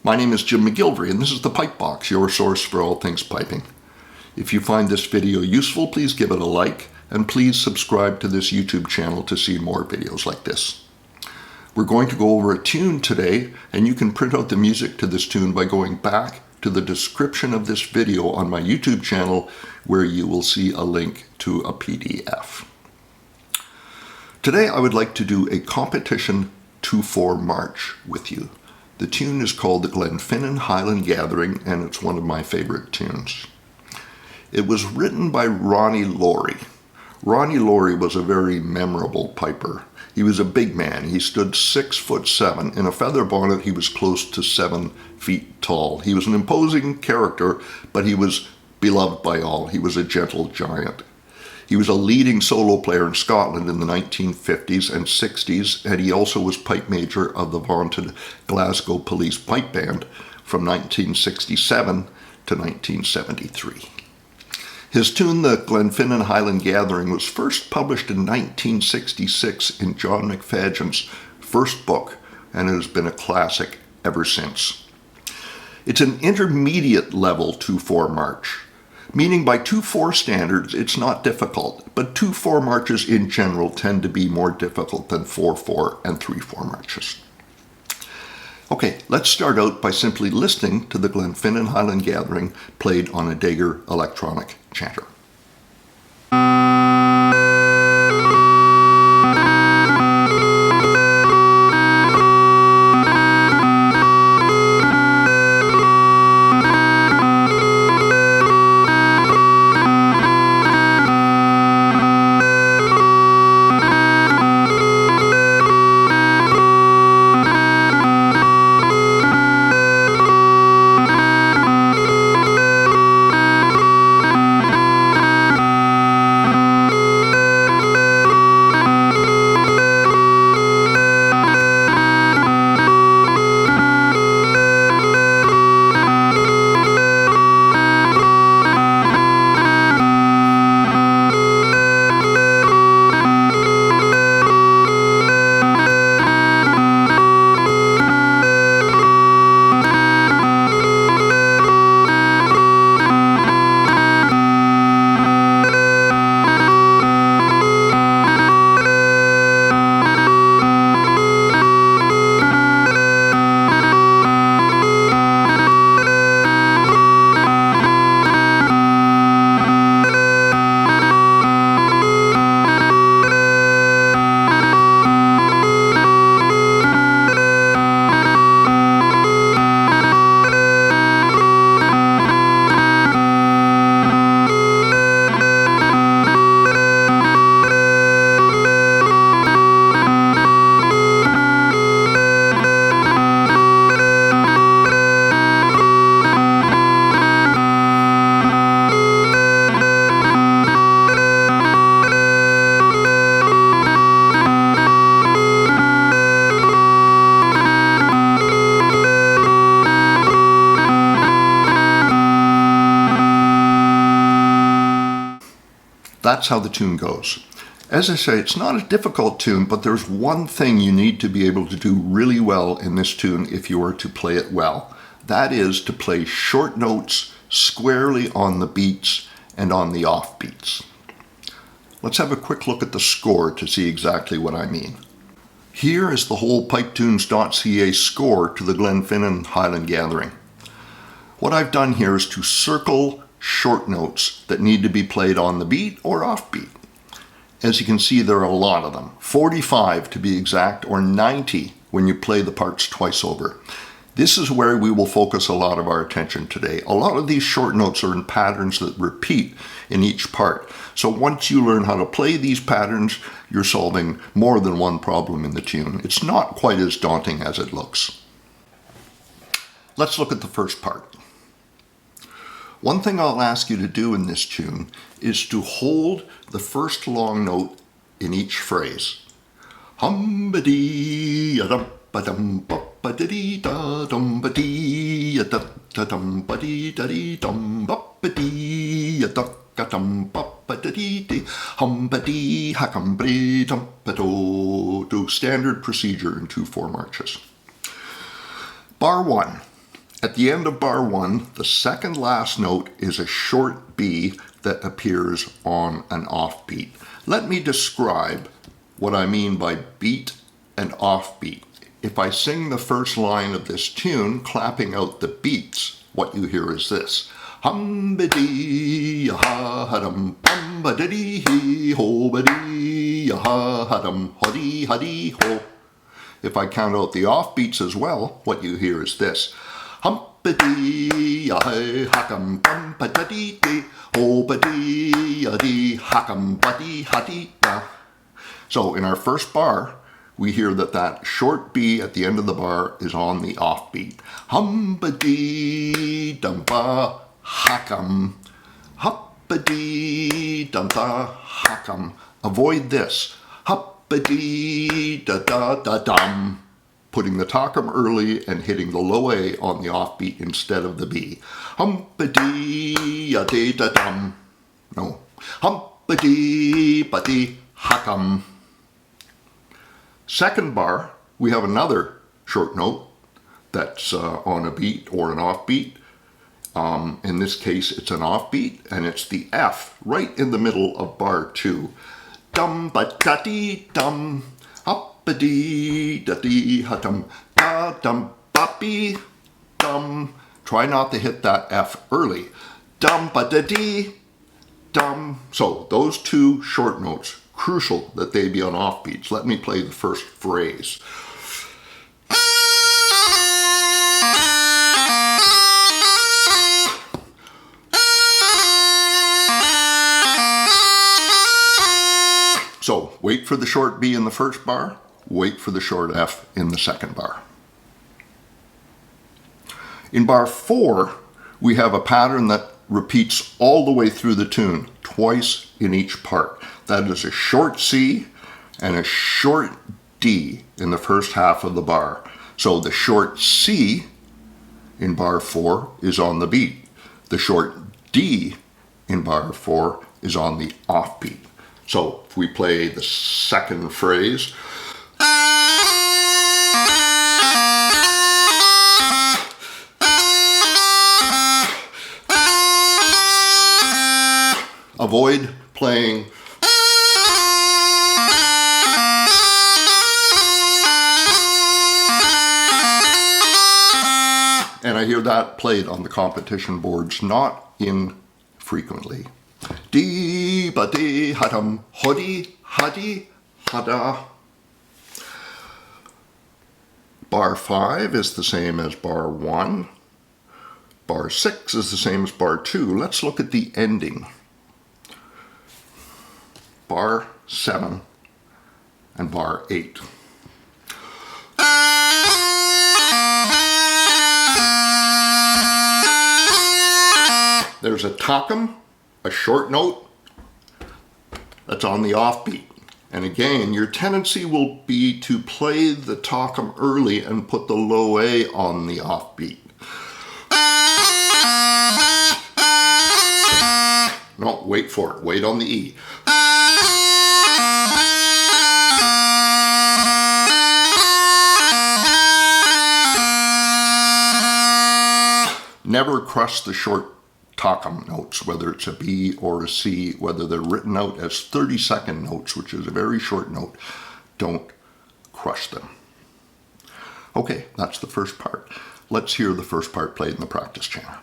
My name is Jim McGillivray, and this is the Pipe Box, your source for all things piping. If you find this video useful, please give it a like, and please subscribe to this YouTube channel to see more videos like this. We're going to go over a tune today, and you can print out the music to this tune by going back to the description of this video on my YouTube channel, where you will see a link to a PDF. Today I would like to do a competition 2/4 march with you. The tune is called the Glenfinnan Highland Gathering, and it's one of my favorite tunes. It was written by Ronnie Lawrie. Ronnie Lawrie was a very memorable piper. He was a big man. He stood 6'7". In a feather bonnet, he was close to 7 feet tall. He was an imposing character, but he was beloved by all. He was a gentle giant. He was a leading solo player in Scotland in the 1950s and 60s, and he also was pipe major of the vaunted Glasgow Police Pipe Band from 1967 to 1973. His tune, the Glenfinnan Highland Gathering, was first published in 1966 in John McFadden's first book, and it has been a classic ever since. It's an intermediate level 2/4 march, meaning by 2/4 standards it's not difficult, but 2/4 marches in general tend to be more difficult than 4/4 and 3/4 marches. Okay, let's start out by simply listening to the Glenfinnan Highland Gathering played on a Dagger electronic chanter. That's how the tune goes. As I say, it's not a difficult tune, but there's one thing you need to be able to do really well in this tune if you are to play it well. That is to play short notes squarely on the beats and on the offbeats. Let's have a quick look at the score to see exactly what I mean. Here is the whole Pipetunes.ca score to the Glenfinnan Highland Gathering. What I've done here is to circle short notes that need to be played on the beat or offbeat. As you can see, there are a lot of them, 45 to be exact, or 90 when you play the parts twice over. This is where we will focus a lot of our attention today. A lot of these short notes are in patterns that repeat in each part. So once you learn how to play these patterns, you're solving more than one problem in the tune. It's not quite as daunting as it looks. Let's look at the first part. One thing I'll ask you to do in this tune is to hold the first long note in each phrase. Standard procedure in 2/4 marches. Bar 1. At the end of bar 1, the second last note is a short B that appears on an offbeat. Let me describe what I mean by beat and offbeat. If I sing the first line of this tune, clapping out the beats, what you hear is this. Hum-ba-dee, ha-ha-dum, bum-ba-dee, ho-ba-dee, ha-ha-dum, ho-dee, ha-dee, ho. If I count out the offbeats as well, what you hear is this. Hum-ba-dee, ha-ha-dum, bum-ba-dee, ho-ba-dee, ha-dum, ba-dee, ha-dee, da. So in our first bar, we hear that short B at the end of the bar is on the offbeat. Hum-ba-dee, dum-ba, ha-cum, hup-ba-dee, dum-da, ha-cum. Avoid this. Hup-ba-dee, da-da-da-dum. Putting the ta-cum early and hitting the low A on the offbeat instead of the B. Hum-ba-dee, da-da-dum. No. Hum-ba-dee, ba-dee, ha-cum. Second bar, we have another short note that's on a beat or an offbeat. In this case, it's an offbeat, and it's the F right in the middle of bar 2. Dum-ba-da-dee-dum, up-ba-dee-da-dee-ha-dum, da-dum-ba-bee-dum. Try not to hit that F early. Dum-ba-da-dee-dum. So those two short notes, crucial that they be on offbeats. Let me play the first phrase. So wait for the short B in the first bar, wait for the short F in the second bar. In bar 4, we have a pattern that repeats all the way through the tune, twice in each part. That is a short C and a short D in the first half of the bar. So the short C in bar 4 is on the beat. The short D in bar 4 is on the offbeat. So if we play the second phrase, avoid playing and I hear that played on the competition boards not infrequently. Dee ba dee ha-dum, ho-dee, ha-dee, ha-da. Bar 5 is the same as bar 1. Bar 6 is the same as bar 2. Let's look at the ending. Bar 7 and bar 8. There's a ta-cum, a short note that's on the offbeat. And again, your tendency will be to play the ta-cum early and put the low A on the offbeat. No, wait for it. Wait on the E. Never crush the short ta-cum notes, whether it's a B or a C, whether they're written out as 30-second notes, which is a very short note. Don't crush them. Okay, that's the first part. Let's hear the first part played in the practice channel.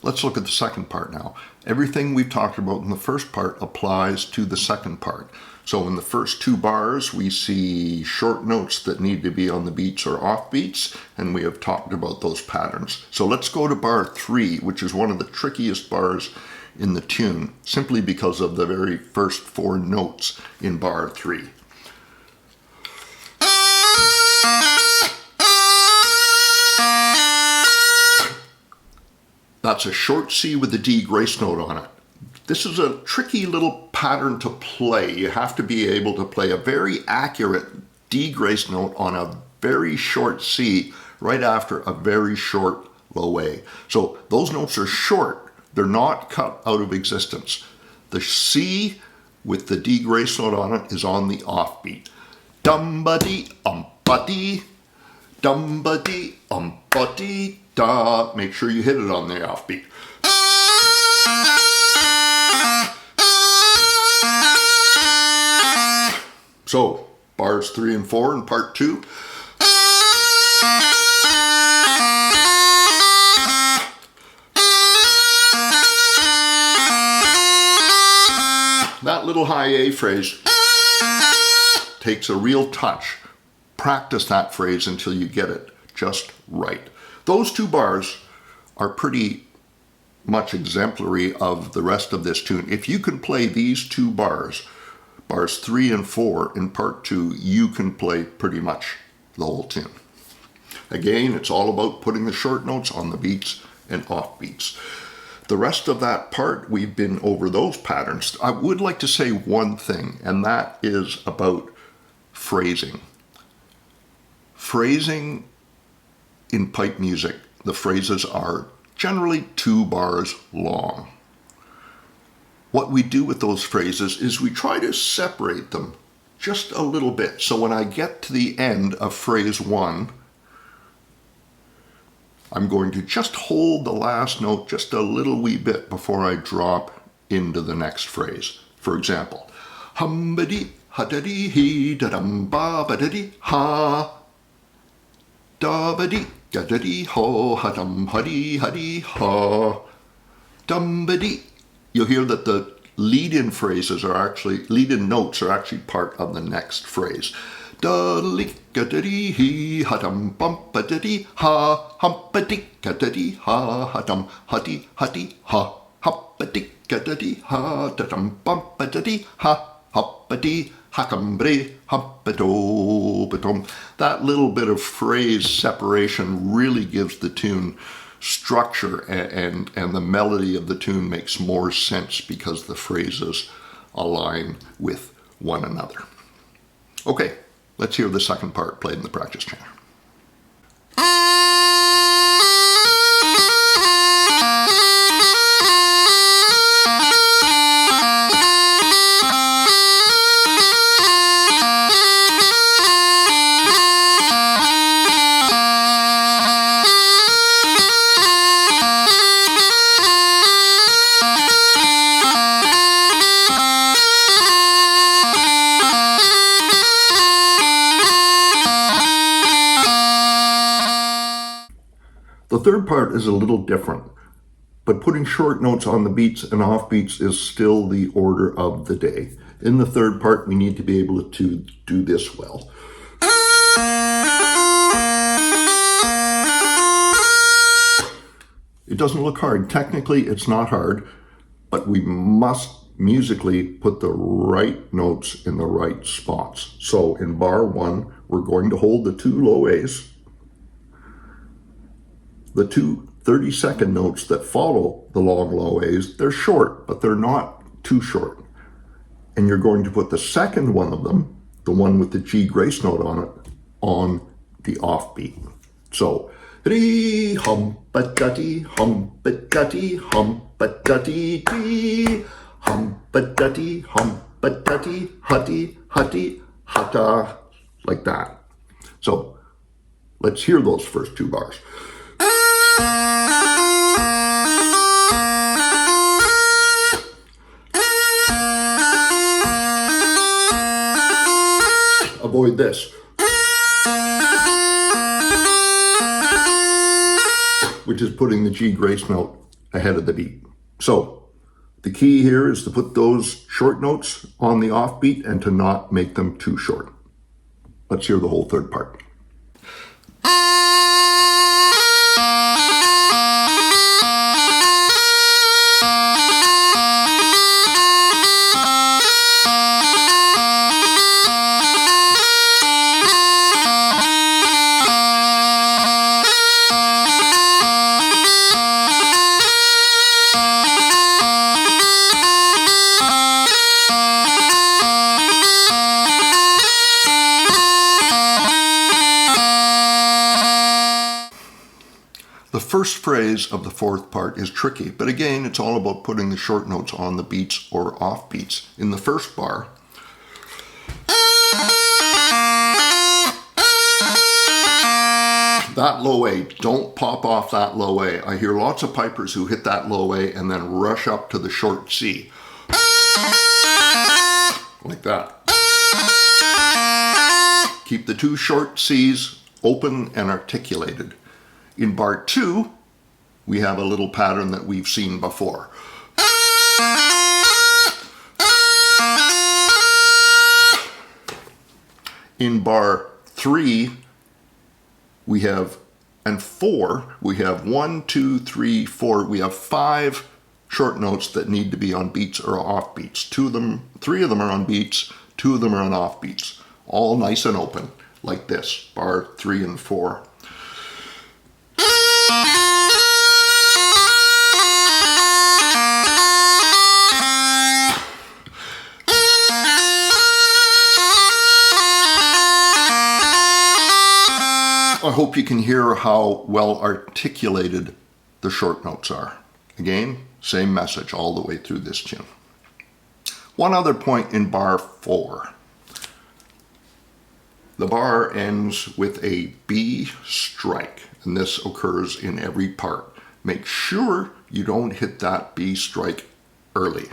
Let's look at the second part now. Everything we've talked about in the first part applies to the second part. So in the first 2 bars, we see short notes that need to be on the beats or off beats, and we have talked about those patterns. So let's go to bar 3, which is one of the trickiest bars in the tune, simply because of the very first 4 notes in bar 3. That's a short C with a D grace note on it. This is a tricky little pattern to play. You have to be able to play a very accurate D grace note on a very short C right after a very short low A. So those notes are short. They're not cut out of existence. The C with the D grace note on it is on the offbeat. Dum-ba-dee, um-ba-dee, dum-ba-dee, um-ba-dee, da. Make sure you hit it on the offbeat. So, bars 3 and 4 in part 2. That little high A phrase takes a real touch. Practice that phrase until you get it just right. Those 2 bars are pretty much exemplary of the rest of this tune. If you can play these 2 bars 3 and 4 in part 2, you can play pretty much the whole tune. Again, it's all about putting the short notes on the beats and off beats. The rest of that part, we've been over those patterns. I would like to say one thing, and that is about phrasing. Phrasing in pipe music, the phrases are generally 2 bars long. What we do with those phrases is we try to separate them just a little bit. So when I get to the end of phrase 1, I'm going to just hold the last note just a little wee bit before I drop into the next phrase. For example, hum-ba-dee, ha-da-dee, hee, da-dum, ba-ba-da-dee, ha, da-ba-dee, da-da-dee, ho, ha-dum, ha-dee, ha-dee, ha, dum-ba-dee. You'll hear that the lead-in notes are actually part of the next phrase. Da-da-lee-ga-da-dee, hee, ha-dum, bum-ba-da-dee, ha, hum-ba-dee-ga-da-dee, ha, ha-dum, ha-dee, ha-dee, ha, hum-ba-dee-ga-da-dee, ha, da-dum, bum-ba-da-dee, ha, hum-ba-dee, ha-cum-bre, hum-ba-do-ba-dum. That little bit of phrase separation really gives the tune structure, and the melody of the tune makes more sense because the phrases align with one another. Okay, let's hear the second part played in the practice channel. The third part is a little different, but putting short notes on the beats and off beats is still the order of the day. In the third part, we need to be able to do this well. It doesn't look hard. Technically, it's not hard, but we must musically put the right notes in the right spots. So in bar 1, we're going to hold the 2 low A's. The 2 30-second notes that follow the long low A's, they're short, but they're not too short. And you're going to put the second one of them, the one with the G grace note on it, on the offbeat. So, dee, hum-ba-da-dee, hum-ba-da-dee, hum-ba-da-dee, dee, hum-ba-da-dee, hum-ba-da-dee, ha-dee, ha-dee, ha-da, like that. So, let's hear those first 2 bars. Avoid this, which is putting the G grace note ahead of the beat. So the key here is to put those short notes on the offbeat and to not make them too short. Let's hear the whole third part. first phrase of the fourth part is tricky, but again, it's all about putting the short notes on the beats or off beats. In the first bar, that low A, don't pop off that low A. I hear lots of pipers who hit that low A and then rush up to the short C. Like that. Keep the two short C's open and articulated. In bar 2, we have a little pattern that we've seen before. In bar 3, we have, and 4, we have 1, 2, 3, 4, we have 5 short notes that need to be on beats or off beats. 3 of them are on beats, 2 of them are on off beats. All nice and open, like this, bar 3 and 4. I hope you can hear how well articulated the short notes are. Again, same message all the way through this tune. One other point in bar 4. The bar ends with a B strike, and this occurs in every part. Make sure you don't hit that B strike early.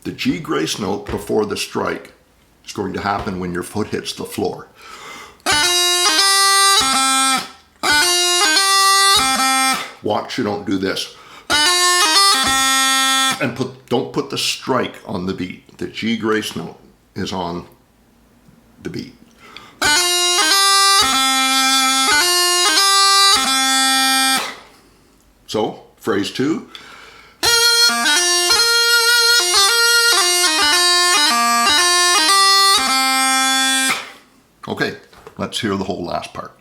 The G grace note before the strike is going to happen when your foot hits the floor. Watch you don't do this. And don't put the strike on the beat. The G grace note is on the beat. So, phrase 2. Okay, let's hear the whole last part.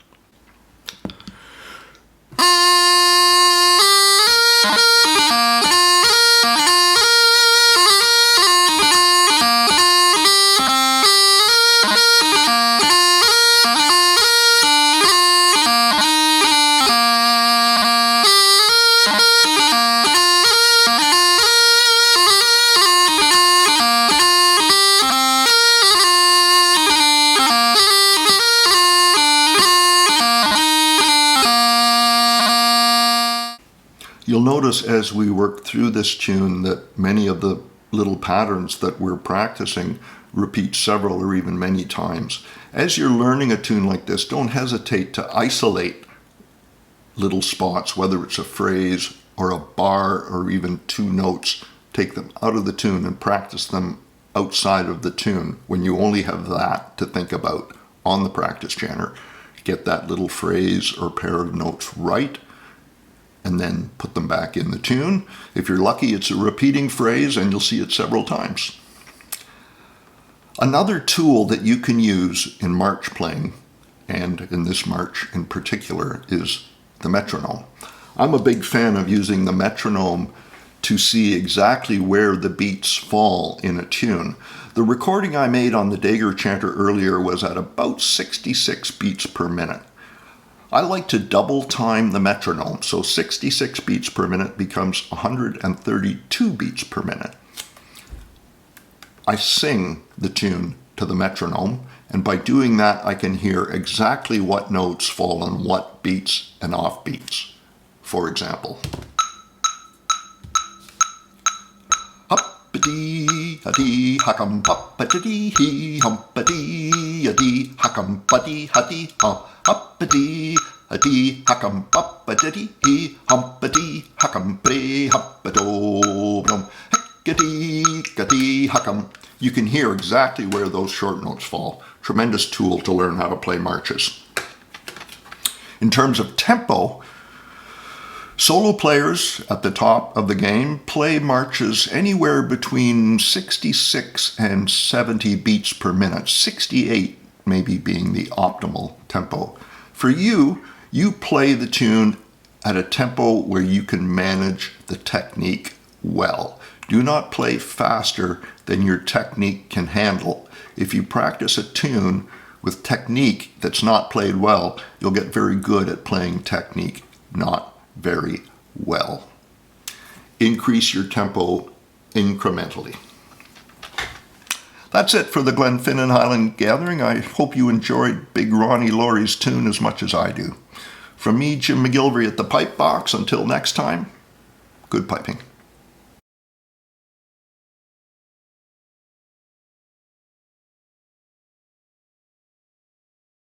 You'll notice as we work through this tune that many of the little patterns that we're practicing repeat several or even many times. As you're learning a tune like this, don't hesitate to isolate little spots, whether it's a phrase or a bar or even 2 notes. Take them out of the tune and practice them outside of the tune when you only have that to think about on the practice janner. Get that little phrase or pair of notes right, and then put them back in the tune. If you're lucky, it's a repeating phrase and you'll see it several times. Another tool that you can use in march playing, and in this march in particular, is the metronome. I'm a big fan of using the metronome to see exactly where the beats fall in a tune. The recording I made on the Dagger Chanter earlier was at about 66 beats per minute. I like to double time the metronome, so 66 beats per minute becomes 132 beats per minute. I sing the tune to the metronome, and by doing that I can hear exactly what notes fall on what beats and off beats. For example, humpity hakam puppity hee humpity hakam putty hutty humpity hakam puppity hee humpity hakam pre huppato hickety hakam. You can hear exactly where those short notes fall. Tremendous tool to learn how to play marches. In terms of tempo, solo players at the top of the game play marches anywhere between 66 and 70 beats per minute, 68 maybe being the optimal tempo. For you, you play the tune at a tempo where you can manage the technique well. Do not play faster than your technique can handle. If you practice a tune with technique that's not played well, you'll get very good at playing technique, not very well. Increase your tempo incrementally. That's it for the Glenfinnan Highland Gathering. I hope you enjoyed Big Ronnie Lawrie's tune as much as I do. From me, Jim McGillivray at the Pipe Box, until next time, good piping.